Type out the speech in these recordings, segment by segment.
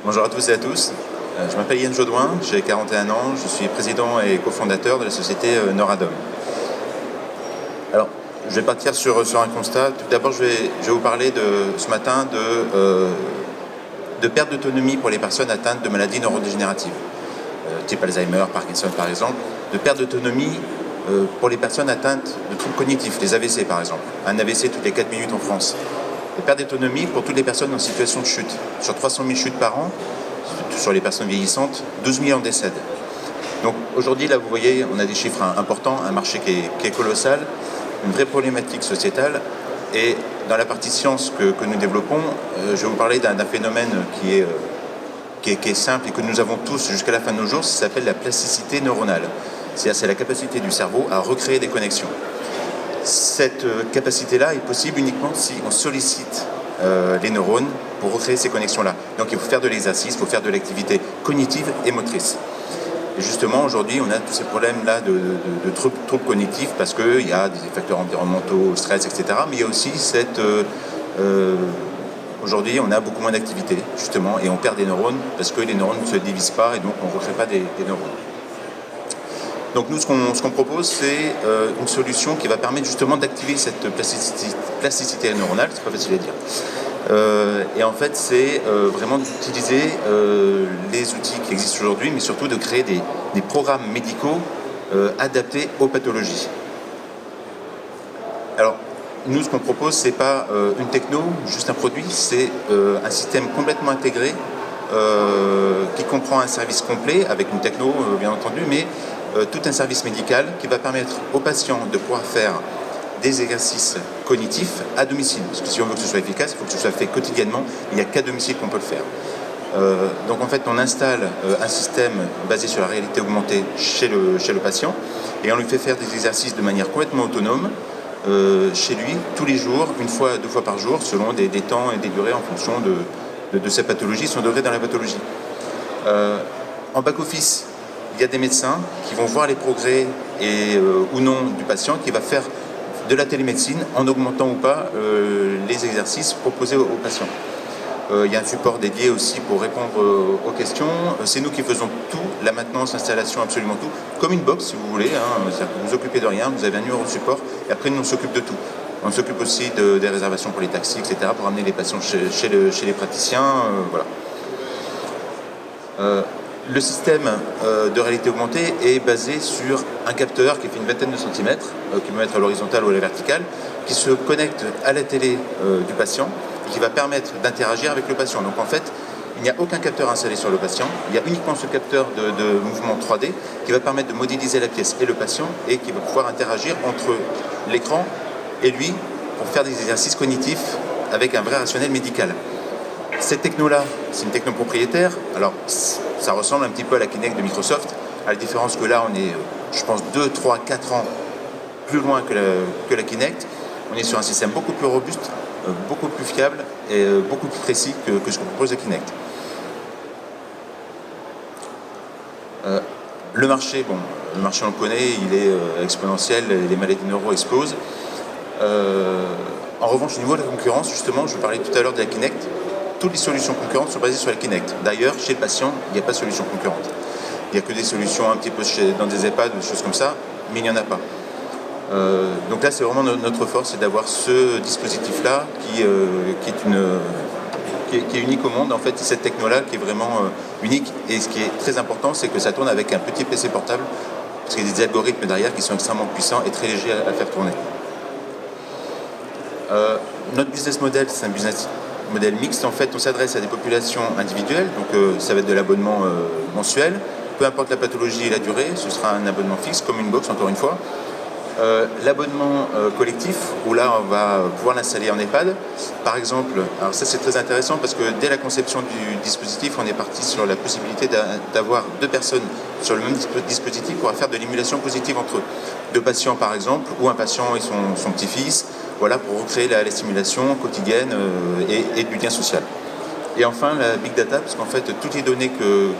Bonjour à tous et à tous. Je m'appelle Yann Jaudoin, j'ai 41 ans, je suis président et cofondateur de la société Noradom. Alors, je vais partir sur un constat. Tout d'abord, je vais vous parler ce matin de perte d'autonomie pour les personnes atteintes de maladies neurodégénératives, type Alzheimer, Parkinson par exemple, de perte d'autonomie pour les personnes atteintes de troubles cognitifs, les AVC par exemple, un AVC toutes les 4 minutes en France. Et perte d'autonomie pour toutes les personnes en situation de chute. Sur 300 000 chutes par an, sur les personnes vieillissantes, 12 000 en décèdent. Donc aujourd'hui, là, vous voyez, on a des chiffres importants, un marché qui est colossal, une vraie problématique sociétale. Et dans la partie science que nous développons, je vais vous parler d'un phénomène qui est simple et que nous avons tous jusqu'à la fin de nos jours, ça s'appelle la plasticité neuronale. C'est la capacité du cerveau à recréer des connexions. Cette capacité-là est possible uniquement si on sollicite les neurones pour recréer ces connexions-là. Donc il faut faire de l'exercice, il faut faire de l'activité cognitive et motrice. Et justement, aujourd'hui, on a tous ces problèmes-là de troubles cognitifs parce qu'il y a des facteurs environnementaux, stress, etc. Mais il y a aussi aujourd'hui, on a beaucoup moins d'activité, justement, et on perd des neurones parce que les neurones ne se divisent pas et donc on ne recrée pas des neurones. Donc nous, ce qu'on propose, c'est une solution qui va permettre justement d'activer cette plasticité neuronale, c'est pas facile à dire. Et en fait, c'est vraiment d'utiliser les outils qui existent aujourd'hui, mais surtout de créer des programmes médicaux adaptés aux pathologies. Alors, nous, ce qu'on propose, c'est pas une techno, juste un produit, c'est un système complètement intégré qui comprend un service complet, avec une techno, bien entendu, mais tout un service médical qui va permettre aux patients de pouvoir faire des exercices cognitifs à domicile. Parce que si on veut que ce soit efficace, il faut que ce soit fait quotidiennement. Il n'y a qu'à domicile qu'on peut le faire. Donc en fait, on installe un système basé sur la réalité augmentée chez le patient et on lui fait faire des exercices de manière complètement autonome chez lui, tous les jours, une fois, 2 fois par jour, selon des temps et des durées en fonction de sa pathologie, son degré dans la pathologie. En back-office, il y a des médecins qui vont voir les progrès ou non du patient, qui va faire de la télémédecine en augmentant ou pas les exercices proposés aux patients. Il y a un support dédié aussi pour répondre aux questions. C'est nous qui faisons tout, la maintenance, l'installation, absolument tout, comme une box si vous voulez. C'est-à-dire que vous vous occupez de rien, vous avez un numéro de support et après nous on s'occupe de tout. On s'occupe aussi des réservations pour les taxis, etc., pour amener les patients chez les praticiens. Voilà. Le système de réalité augmentée est basé sur un capteur qui fait une vingtaine de centimètres, qui peut être à l'horizontale ou à la verticale, qui se connecte à la télé du patient et qui va permettre d'interagir avec le patient. Donc en fait, il n'y a aucun capteur installé sur le patient, il y a uniquement ce capteur de mouvement 3D qui va permettre de modéliser la pièce et le patient et qui va pouvoir interagir entre l'écran et lui pour faire des exercices cognitifs avec un vrai rationnel médical. Cette techno-là, c'est une techno propriétaire. Alors, ça ressemble un petit peu à la Kinect de Microsoft, à la différence que là, on est, je pense, 2, 3, 4 ans plus loin que la Kinect. On est sur un système beaucoup plus robuste, beaucoup plus fiable et beaucoup plus précis que ce que propose la Kinect. Le marché, on le connaît, il est exponentiel, les maladies neuro explosent. En revanche, au niveau de la concurrence, justement, je vous parlais tout à l'heure de la Kinect, toutes les solutions concurrentes sont basées sur la Kinect. D'ailleurs, chez le patient, il n'y a pas de solution concurrente. Il n'y a que des solutions un petit peu dans des EHPAD, des choses comme ça, mais il n'y en a pas. Donc là, c'est vraiment notre force, c'est d'avoir ce dispositif-là qui est unique au monde. En fait, c'est cette techno-là qui est vraiment unique. Et ce qui est très important, c'est que ça tourne avec un petit PC portable, parce qu'il y a des algorithmes derrière qui sont extrêmement puissants et très légers à faire tourner. Notre business model, c'est un business modèle mixte. En fait, on s'adresse à des populations individuelles, donc ça va être de l'abonnement mensuel. Peu importe la pathologie et la durée, ce sera un abonnement fixe, comme une box, encore une fois. L'abonnement collectif, où là, on va pouvoir l'installer en EHPAD. Par exemple, alors ça c'est très intéressant parce que dès la conception du dispositif, on est parti sur la possibilité d'avoir 2 personnes sur le même dispositif pour faire de l'émulation positive entre eux. 2 patients, par exemple, ou un patient et son petit-fils, voilà, pour recréer la stimulation quotidienne et du lien social. Et enfin, la big data, parce qu'en fait, toutes les données que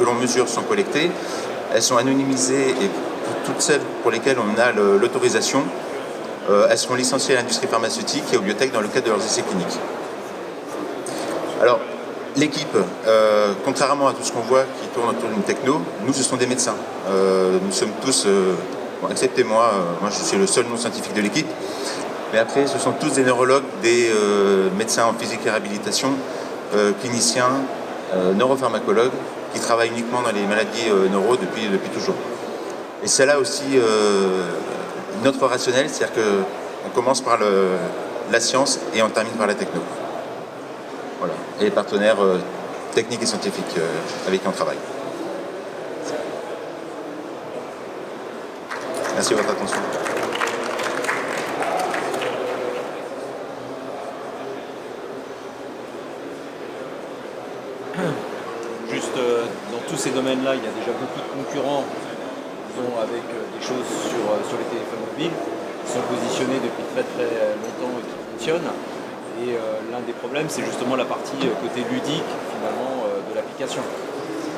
l'on mesure sont collectées, elles sont anonymisées et toutes celles pour lesquelles on a l'autorisation, elles seront licenciées à l'industrie pharmaceutique et aux biotech dans le cadre de leurs essais cliniques. Alors, l'équipe, contrairement à tout ce qu'on voit qui tourne autour d'une techno, nous ce sont des médecins. Nous sommes tous, bon, excepté moi, moi je suis le seul non scientifique de l'équipe, mais après ce sont tous des neurologues, des médecins en physique et réhabilitation, cliniciens, neuropharmacologues, qui travaillent uniquement dans les maladies neuro depuis toujours. Et c'est là aussi notre rationnel, c'est-à-dire qu'on commence par la science et on termine par la techno. Voilà. Et les partenaires techniques et scientifiques avec qui on travaille. Merci de votre attention. Juste dans tous ces domaines-là, il y a déjà beaucoup de concurrents, disons, avec des choses sur les téléphones mobiles, qui sont positionnés depuis très longtemps et qui fonctionnent. Et l'un des problèmes, c'est justement la partie côté ludique, finalement, de l'application.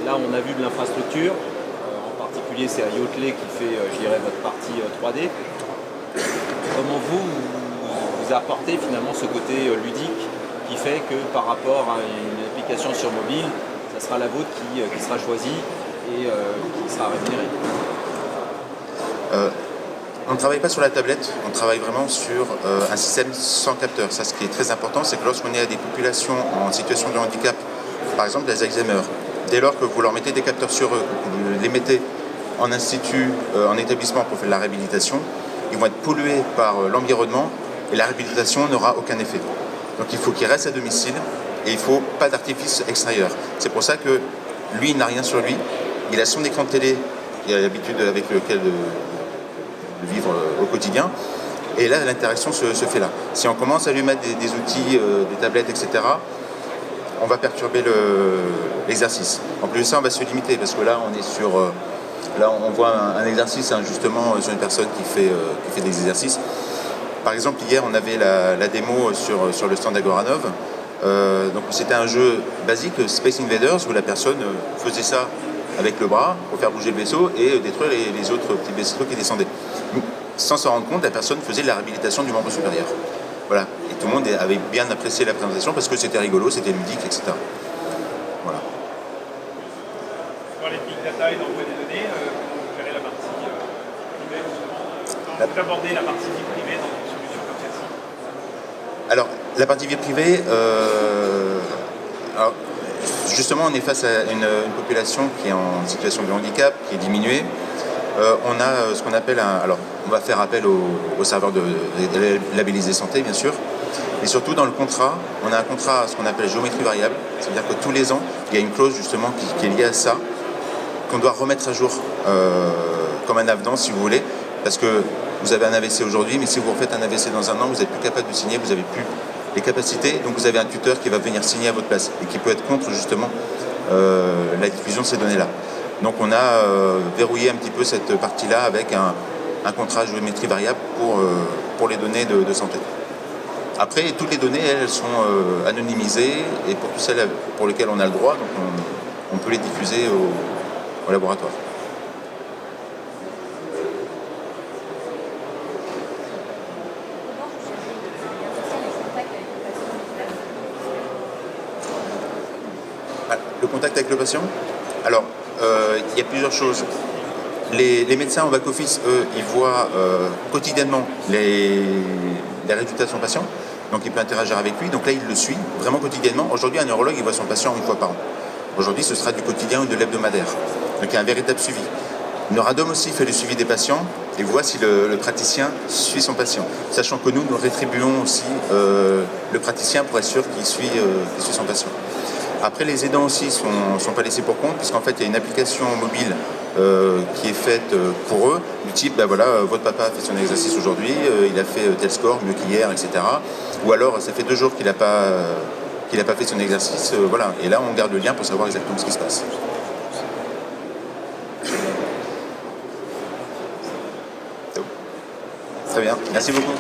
Là, on a vu de l'infrastructure, en particulier c'est Yachtley qui fait, je dirais, votre partie 3D. Comment vous apportez finalement ce côté ludique qui fait que par rapport à une application sur mobile, ça sera la vôtre qui sera choisie et qui sera rémunérée. On ne travaille pas sur la tablette, on travaille vraiment sur un système sans capteur. Ça, ce qui est très important, c'est que lorsqu'on est à des populations en situation de handicap, par exemple les Alzheimer, dès lors que vous leur mettez des capteurs sur eux, que vous les mettez en institut, en établissement pour faire de la réhabilitation, ils vont être pollués par l'environnement et la réhabilitation n'aura aucun effet. Donc il faut qu'ils restent à domicile et il ne faut pas d'artifice extérieur. C'est pour ça que lui, il n'a rien sur lui, il a son écran de télé, il a l'habitude avec lequel de vivre au quotidien, et là l'interaction se fait là. Si on commence à lui mettre des outils, des tablettes, etc., on va perturber l'exercice. En plus de ça, on va se limiter, parce que là on est sur... là on voit un exercice justement sur une personne qui fait des exercices. Par exemple, hier on avait la démo sur le stand d'Agoranov. Donc c'était un jeu basique, Space Invaders, où la personne faisait ça avec le bras pour faire bouger le vaisseau et détruire les autres petits vaisseaux qui descendaient. Sans s'en rendre compte, la personne faisait de la réhabilitation du membre supérieur. Voilà. Et tout le monde avait bien apprécié la présentation parce que c'était rigolo, c'était ludique, etc. Voilà. Pour les big data et l'envoi des données, vous gérez la partie privée, justement. Vous abordez la partie vie privée dans une solution comme celle-ci. Alors, la partie vie privée, alors, justement, on est face à une population qui est en situation de handicap, qui est diminuée. On a ce qu'on appelle alors, on va faire appel au serveur de labellisé santé, bien sûr. Et surtout, dans le contrat, on a un contrat, ce qu'on appelle géométrie variable. C'est-à-dire que tous les ans, il y a une clause, justement, qui est liée à ça, qu'on doit remettre à jour comme un avenant, si vous voulez. Parce que vous avez un AVC aujourd'hui, mais si vous refaites un AVC dans un an, vous n'êtes plus capable de signer, vous n'avez plus les capacités. Donc vous avez un tuteur qui va venir signer à votre place et qui peut être contre, justement, la diffusion de ces données-là. Donc on a verrouillé un petit peu cette partie-là avec un contrat géométrie variable pour les données de santé. Après, toutes les données, elles sont anonymisées et pour toutes celles pour lesquelles on a le droit, donc on peut les diffuser au laboratoire. Le contact avec le patient ? Alors, il y a plusieurs choses. Les médecins en back-office, eux, ils voient quotidiennement les résultats de son patient. Donc, il peut interagir avec lui. Donc là, il le suit vraiment quotidiennement. Aujourd'hui, un neurologue, il voit son patient une fois par an. Aujourd'hui, ce sera du quotidien ou de l'hebdomadaire. Donc, il y a un véritable suivi. Neuradome aussi fait le suivi des patients et voit si le praticien suit son patient. Sachant que nous rétribuons aussi le praticien pour être sûr qu'il suit son patient. Après, les aidants aussi ne sont pas laissés pour compte, puisqu'en fait, il y a une application mobile qui est faite pour eux, du type, ben voilà, votre papa a fait son exercice aujourd'hui, il a fait tel score, mieux qu'hier, etc. Ou alors, ça fait 2 jours qu'il n'a pas fait son exercice, voilà. Et là, on garde le lien pour savoir exactement ce qui se passe. Très bien, merci beaucoup.